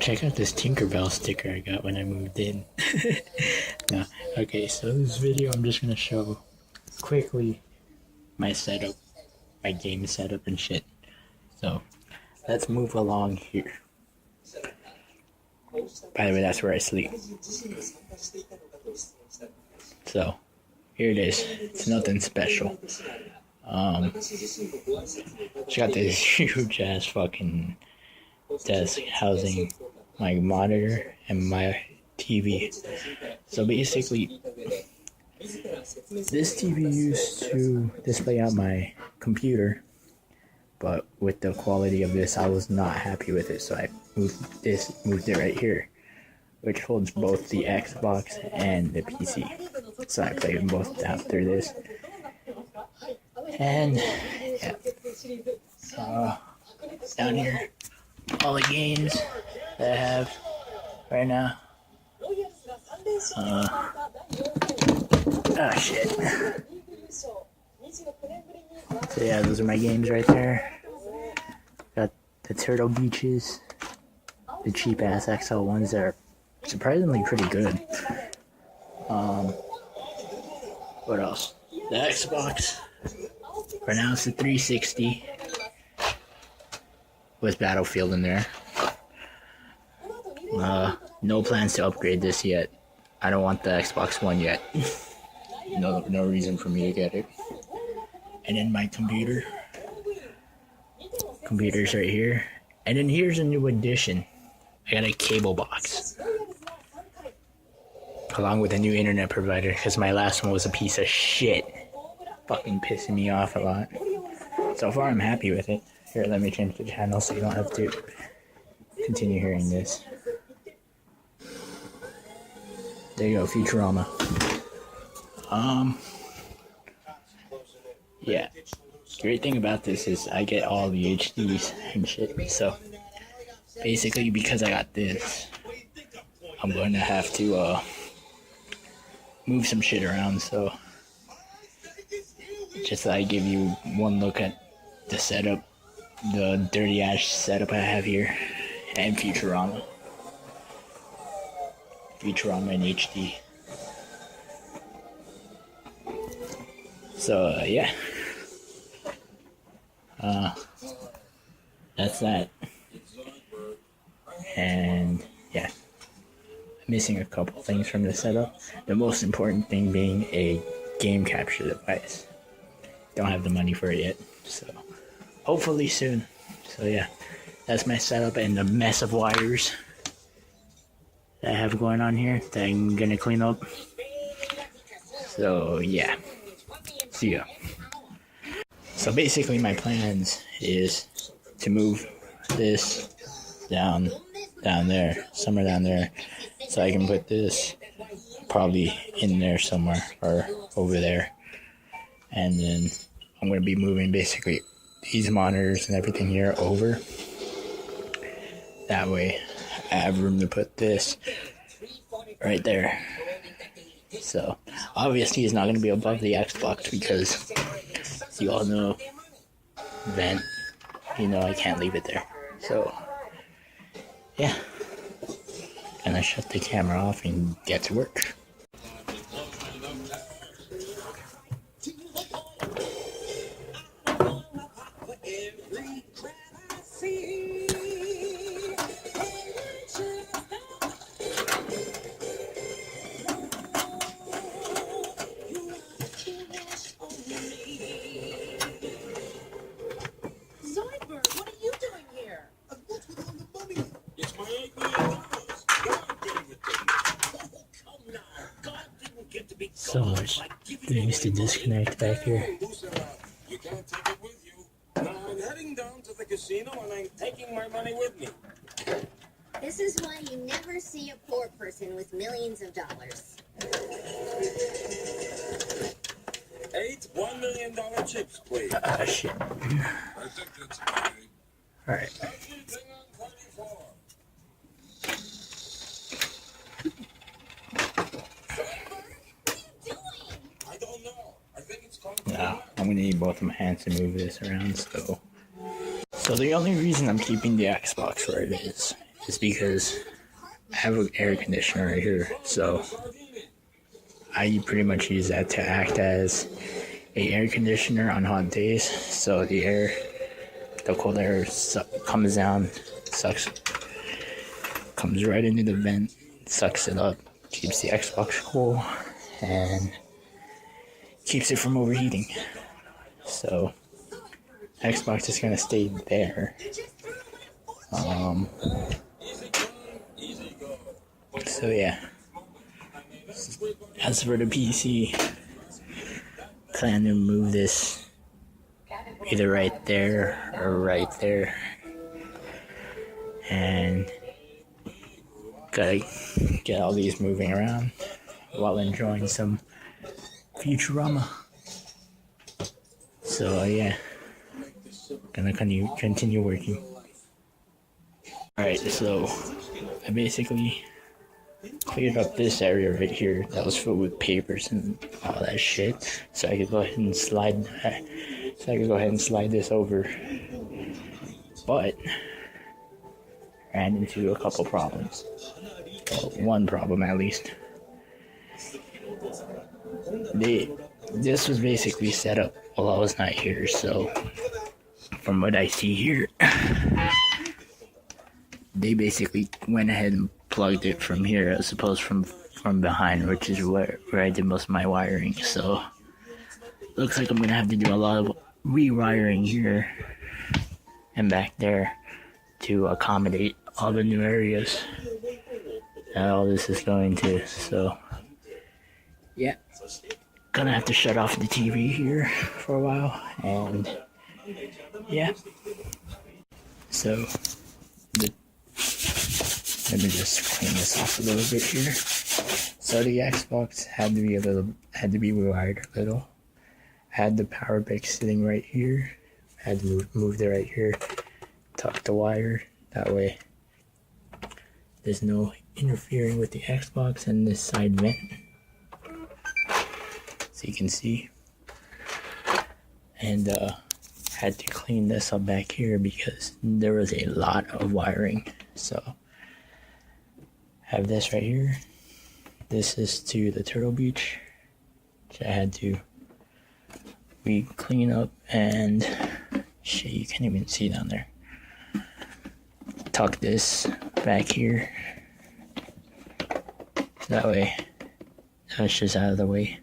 check out this Tinkerbell sticker I got when I moved in. No, okay, so this video I'm just gonna show quickly my setup, my game setup and shit. So, let's move along here. By the way, that's where I sleep. So, here it is. It's nothing special. Just got this huge ass fucking desk housing my monitor and my TV. So basically, this TV used to display out my computer, but with the quality of this, I was not happy with it, so I moved it right here, which holds both the Xbox and the PC. So I play them both down through this. And yeah, down here, all the games that I have right now. Oh shit. So yeah, those are my games right there. Got the Turtle Beaches, the cheap ass XL ones that are surprisingly pretty good. What else? The Xbox. Right now it's the 360 with Battlefield in there. No plans to upgrade this yet. I don't want the Xbox One yet. No reason for me to get it. And then my computer's right here. And then here's a new addition. I got a cable box. Along with a new internet provider, because my last one was a piece of shit. Fucking pissing me off a lot. So far I'm happy with it. Here, let me change the channel so you don't have to continue hearing this. There you go, Futurama. Yeah. Great thing about this is I get all the HDs and shit. So basically, because I got this, I'm going to have to move some shit around. So just so I give you one look at the setup, the dirty ass setup I have here, and Futurama in HD. So yeah, that's that. And yeah, I'm missing a couple things from the setup. The most important thing being a game capture device. Don't have the money for it yet, so hopefully soon. So yeah, that's my setup and the mess of wires that I have going on here that I'm gonna clean up. So yeah, see ya. So basically my plans is to move this down there, somewhere down there, so I can put this probably in there somewhere or over there. And then I'm going to be moving basically these monitors and everything here over. That way I have room to put this right there. So obviously it's not going to be above the Xbox because, as you all know, vent, I can't leave it there. So yeah, gonna shut the camera off and get to work. So much things to disconnect back here. You can't take it with you. I'm heading down to the casino and I'm taking my money with me. This is why you never see a poor person with millions of dollars. 8 $1 million chips, please. Shit. I think that's okay. Alright. Everything on 34. I don't know. I think it's called. Now, I'm gonna need both of my hands to move this around, so the only reason I'm keeping the Xbox where it is is because I have an air conditioner right here, so I pretty much use that to act as a air conditioner on hot days. So the cold air comes down, comes right into the vent, sucks it up, keeps the Xbox cool, and keeps it from overheating. So Xbox is gonna stay there. So yeah. As for the PC, plan to move this either right there or right there, and gotta get all these moving around while enjoying some Futurama. So yeah, gonna continue working. Alright, so I basically cleared up this area right here that was filled with papers and all that shit, so I could go ahead and slide this over. But ran into a couple problems. Well, one problem at least. This was basically set up while I was not here, so from what I see here, they basically went ahead and plugged it from here as opposed from behind, which is where I did most of my wiring. So looks like I'm gonna have to do a lot of rewiring here and back there to accommodate all the new areas that all this is going to. So yeah, gonna have to shut off the TV here for a while, and yeah. So let me just clean this off a little bit here. So the Xbox had to be rewired a little. I had the power brick sitting right here. I had to move it right here. Tuck the wire. That way there's no interfering with the Xbox and this side vent. So you can see. And had to clean this up back here because there was a lot of wiring. So have this right here. This is to the Turtle Beach, which I had to clean up, and shit, you can't even see down there. Tuck this back here. That way, that's just out of the way.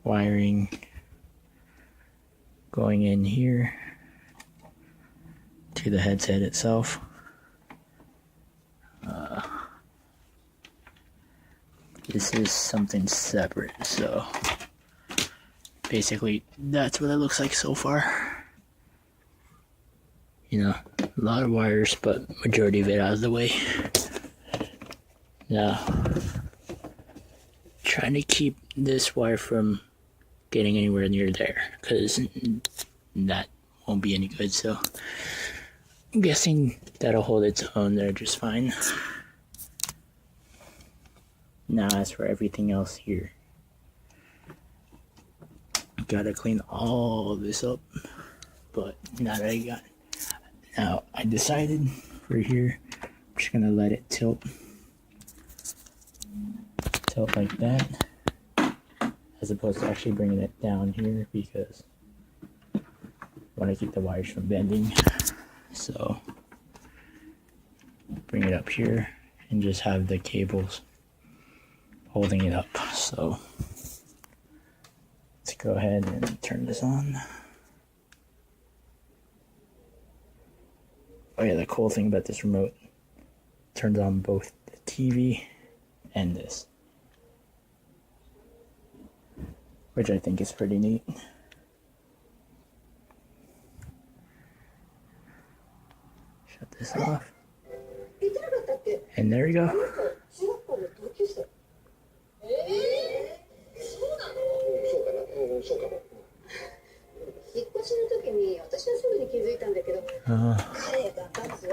Wiring going in here to the headset itself. This is something separate, so basically that's what it looks like so far. You know, a lot of wires, but majority of it out of the way. Now, trying to keep this wire from getting anywhere near there, because that won't be any good. So I'm guessing that'll hold its own there just fine. Now as for everything else here, gotta clean all this up, but now that I decided for here, I'm just gonna let it tilt like that, as opposed to actually bringing it down here, because I want to keep the wires from bending. So bring it up here and just have the cables holding it up. So let's go ahead and turn this on. Oh yeah, the cool thing about this remote, turns on both the TV and this, which I think is pretty neat. Shut this off. And there we go.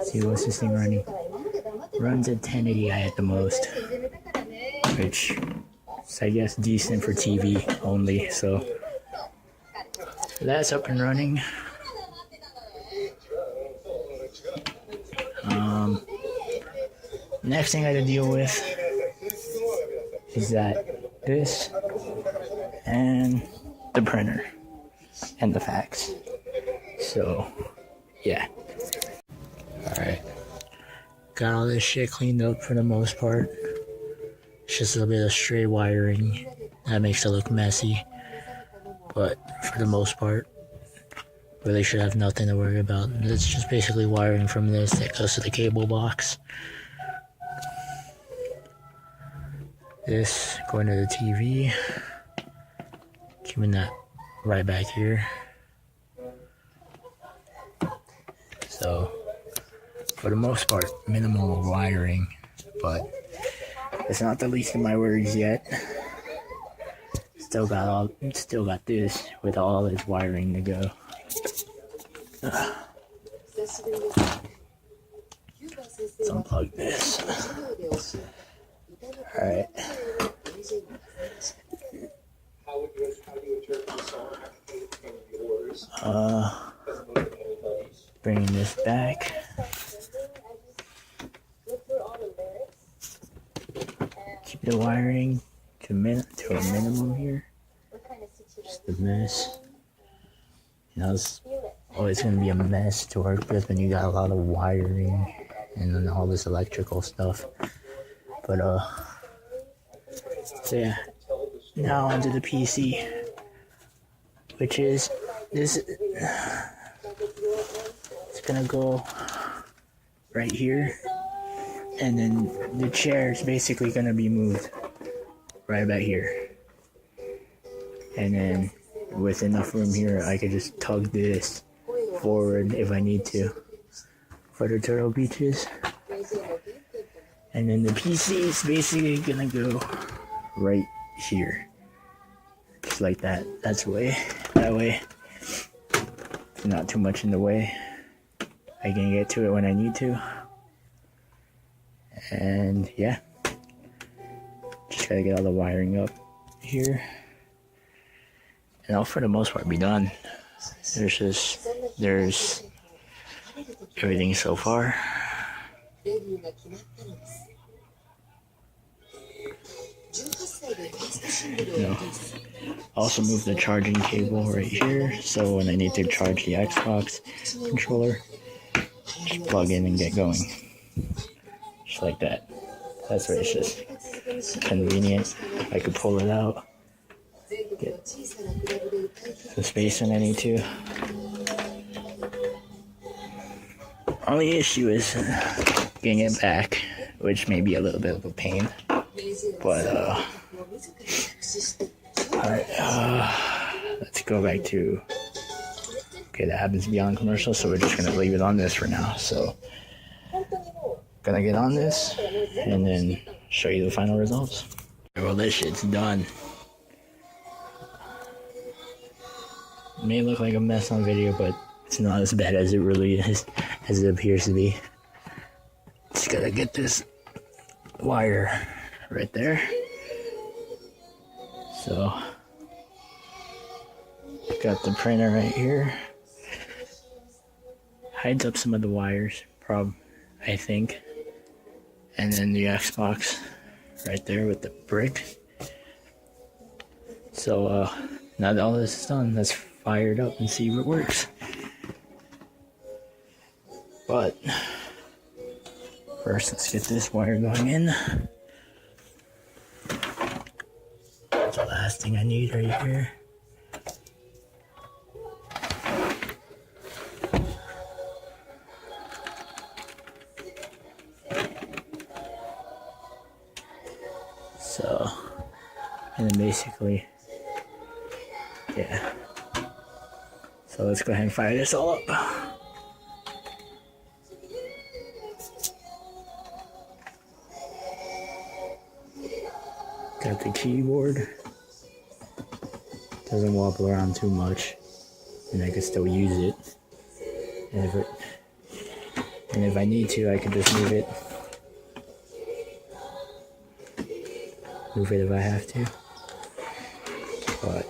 See, what's this thing running? Runs at 1080i at the most, which is, I guess, decent for TV only. So that's up and running. Next thing I gotta deal with is this and the printer and the fax. So, yeah. Alright. Got all this shit cleaned up for the most part. It's just a little bit of stray wiring that makes it look messy. But for the most part, really should have nothing to worry about. It's just basically wiring from this that goes to the cable box. This going to the TV. Keeping that right back here. So, for the most part, minimal wiring, but it's not the least of my worries yet. Still got this with all this wiring to go. Let's unplug this. Alright. Bringing this back. Keep the wiring to a minimum here. Just a mess. You know, it's always going to be a mess to work with when you got a lot of wiring and then all this electrical stuff. But, so yeah. Now onto the PC, which is this. It's gonna go right here, and then the chair is basically gonna be moved right about here, and then with enough room here, I could just tug this forward if I need to for the Turtle Beaches. And then the PC is basically gonna go right here. Just like that. That way. It's not too much in the way. I can get to it when I need to. And yeah. Just gotta get all the wiring up here. And I'll for the most part be done. There's everything so far. No. Also move the charging cable right here, so when I need to charge the Xbox controller, just plug in and get going. Just like that. That's where it's just convenient. I could pull it out, get the space when I need to. Only issue is getting it back, which may be a little bit of a pain. But, alright, let's go back to, okay, that happens beyond commercial, so we're just gonna leave it on this for now. So, gonna get on this, and then show you the final results. Well, this shit's done. It may look like a mess on video, but it's not as bad as it really is, as it appears to be. Just gotta get this wire right there. So, got the printer right here. Hides up some of the wires, I think. And then the Xbox right there with the brick. So, now that all this is done, let's fire it up and see if it works. But first, let's get this wire going in. That's the last thing I need right here. So, and then basically, yeah. So let's go ahead and fire this all up. Got the keyboard. Doesn't wobble around too much, and I can still use it. And if I need to, I can just move it. Move it if I have to. But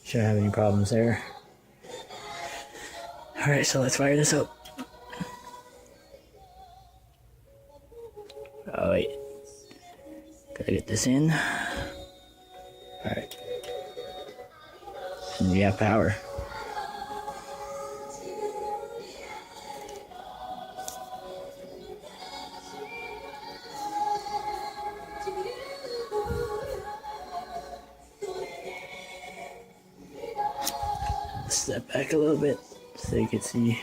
shouldn't have any problems there. Alright, so let's fire this up. Oh wait, gotta get this in. Alright. And you have power. Step back a little bit so you can see.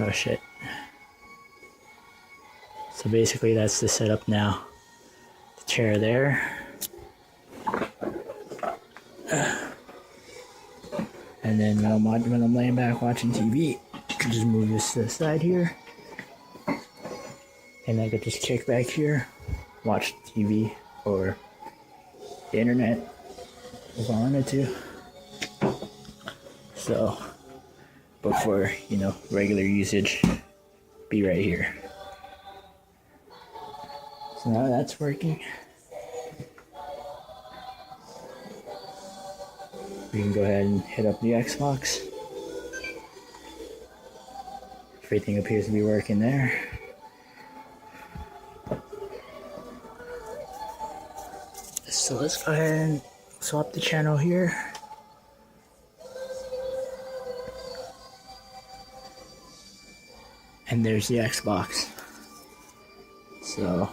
Oh shit. So basically that's the setup now. The chair there. And then when I'm laying back watching TV, I can just move this to the side here. And I could just kick back here, watch TV or the internet if I wanted to. So, but for, regular usage, be right here. So now that's working. We can go ahead and hit up the Xbox. Everything appears to be working there. So let's go ahead and swap the channel here. And there's the Xbox. So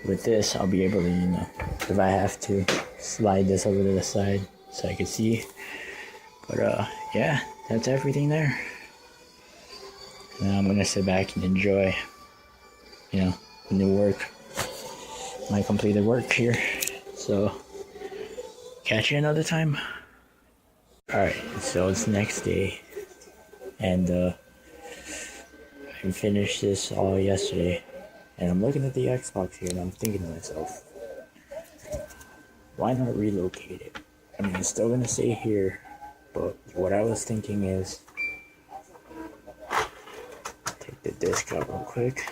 with this, I'll be able to, if I have to, slide this over to the side so I can see. But yeah, that's everything there. Now I'm gonna sit back and enjoy, the new work, my completed work here. So catch you another time. Alright, so it's the next day, and I finished this all yesterday, and I'm looking at the Xbox here and I'm thinking to myself, why not relocate it? I mean, it's still gonna stay here, but what I was thinking is, take the disc out real quick.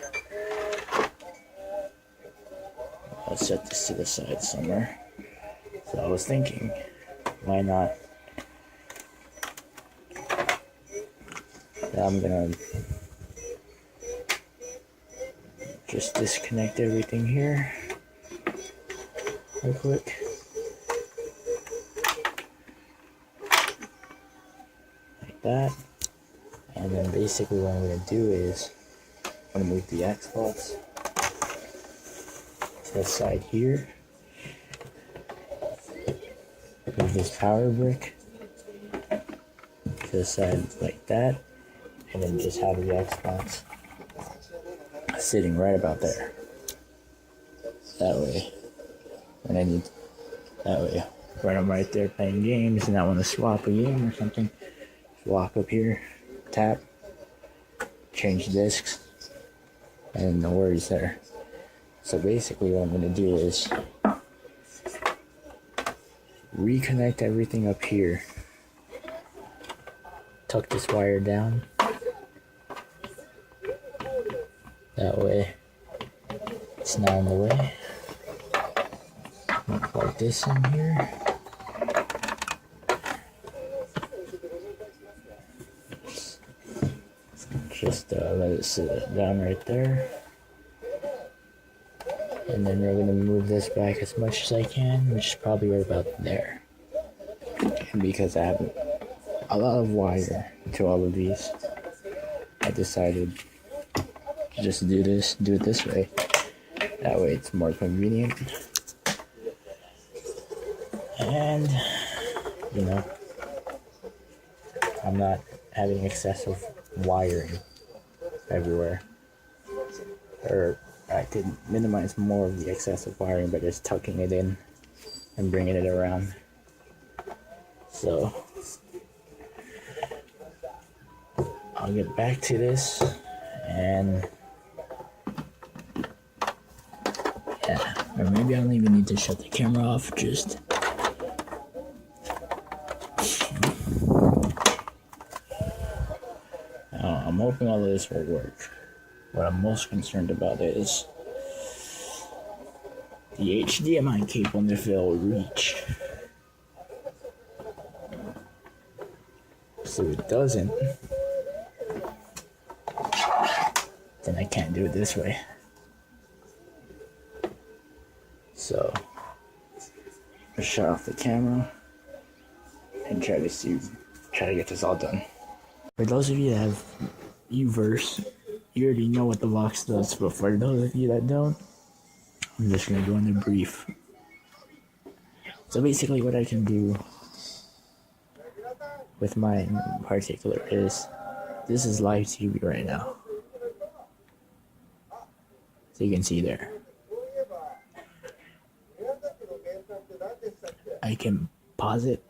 I'll set this to the side somewhere. So I was thinking, why not? I'm gonna just disconnect everything here real quick. Like that. And then basically what I'm gonna do is I'm gonna move the Xbox to the side here. Move this power brick to the side like that. And then just have the Xbox sitting right about there. That way, when I'm right there playing games and I want to swap a game or something, just walk up here, tap, change discs, and no worries there. So basically what I'm going to do is reconnect everything up here, tuck this wire down. That way, it's not in the way. Plug this in here. Just let it sit down right there. And then we're going to move this back as much as I can, which is probably right about there. And because I have a lot of wire to all of these, I decided to just do it this way. That way it's more convenient. And, I'm not having excessive wiring everywhere. Or I could minimize more of the excessive wiring by just tucking it in and bringing it around. So I'll get back to this, and yeah, or maybe I don't even need to shut the camera off, just I'm hoping all of this will work. What I'm most concerned about is the HDMI cable and if it'll reach. So if it doesn't, then I can't do it this way. So I'll shut off the camera and try to get this all done. For those of you that have Uverse, you already know what the box does, but for those of you that don't, I'm just gonna go into brief. So basically what I can do with mine in particular is, this is live TV right now. So you can see there. I can pause it.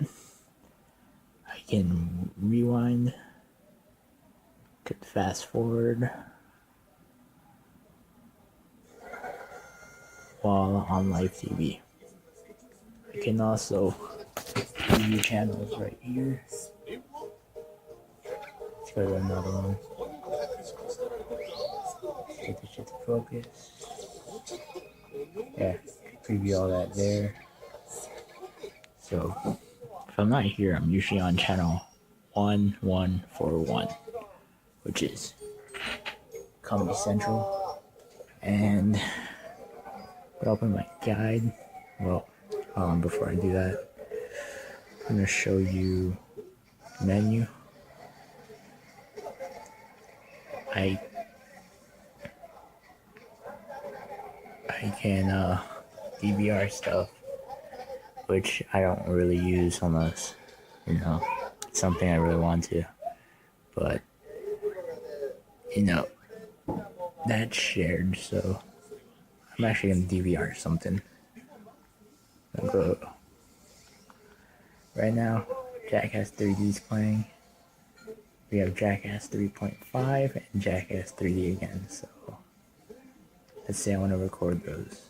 I can rewind. Could fast forward while on live TV. I can also preview channels right here. Let's go to another one. Get the shit to focus. Yeah, preview all that there. So if I'm not here, I'm usually on channel 1141, which is Comedy Central. And I'll open my guide. Well, before I do that, I'm gonna show you menu. I can DVR stuff, which I don't really use unless, you know, it's something I really want to. But, you know, that's shared, so I'm actually gonna DVR something. I'll go. Right now, Jackass 3D is playing. We have Jackass 3.5 and Jackass 3D again, so let's say I want to record those.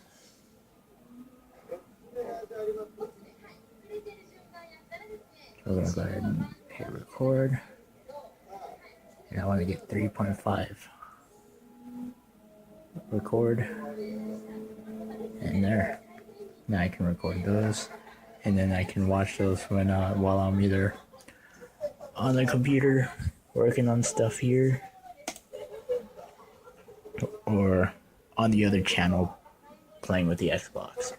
We're gonna go ahead and hit record. And I want to get 3.5. Record. And there. Now I can record those. And then I can watch those when while I'm either on the computer working on stuff here, or on the other channel playing with the Xbox.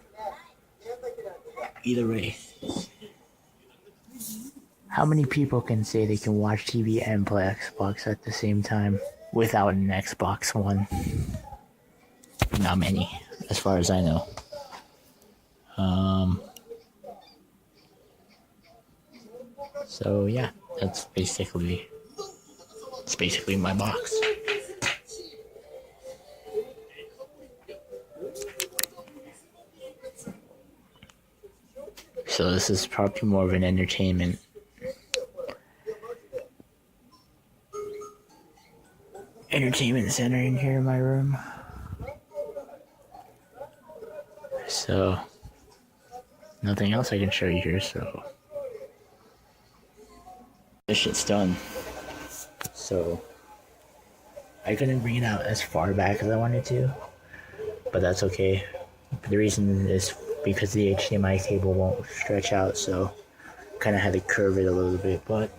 Either way. How many people can say they can watch TV and play Xbox at the same time without an Xbox One? Not many, as far as I know. So yeah, it's basically my box. So this is probably more of an entertainment center in here in my room. So nothing else I can show you here, so this shit's done. So I couldn't bring it out as far back as I wanted to, but that's okay. The reason is because the HDMI cable won't stretch out, so kind of had to curve it a little bit, but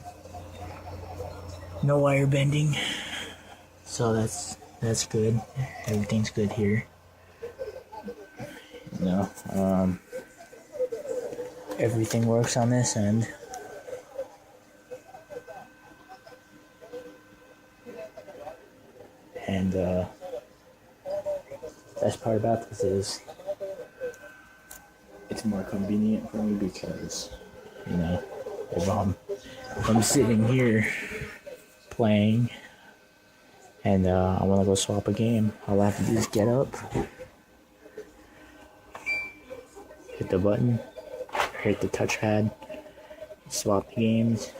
no wire bending, so that's good. Everything's good here. You know, everything works on this end. And best part about this is it's more convenient for me because, you know, if I'm sitting here playing and I want to go swap a game, all I have to do is get up, hit the button, hit the touchpad, swap the games,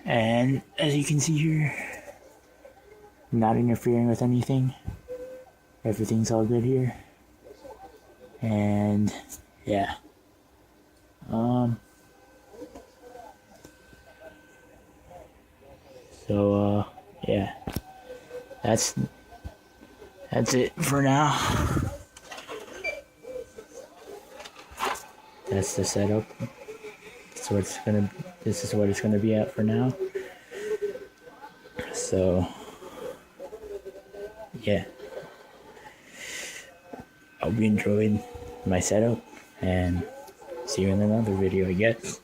and as you can see here, not interfering with anything. Everything's all good here. And yeah. So yeah. That's it for now. That's the setup. This is what it's gonna be at for now. So, yeah. I hope you enjoyed my setup, and see you in another video, I guess.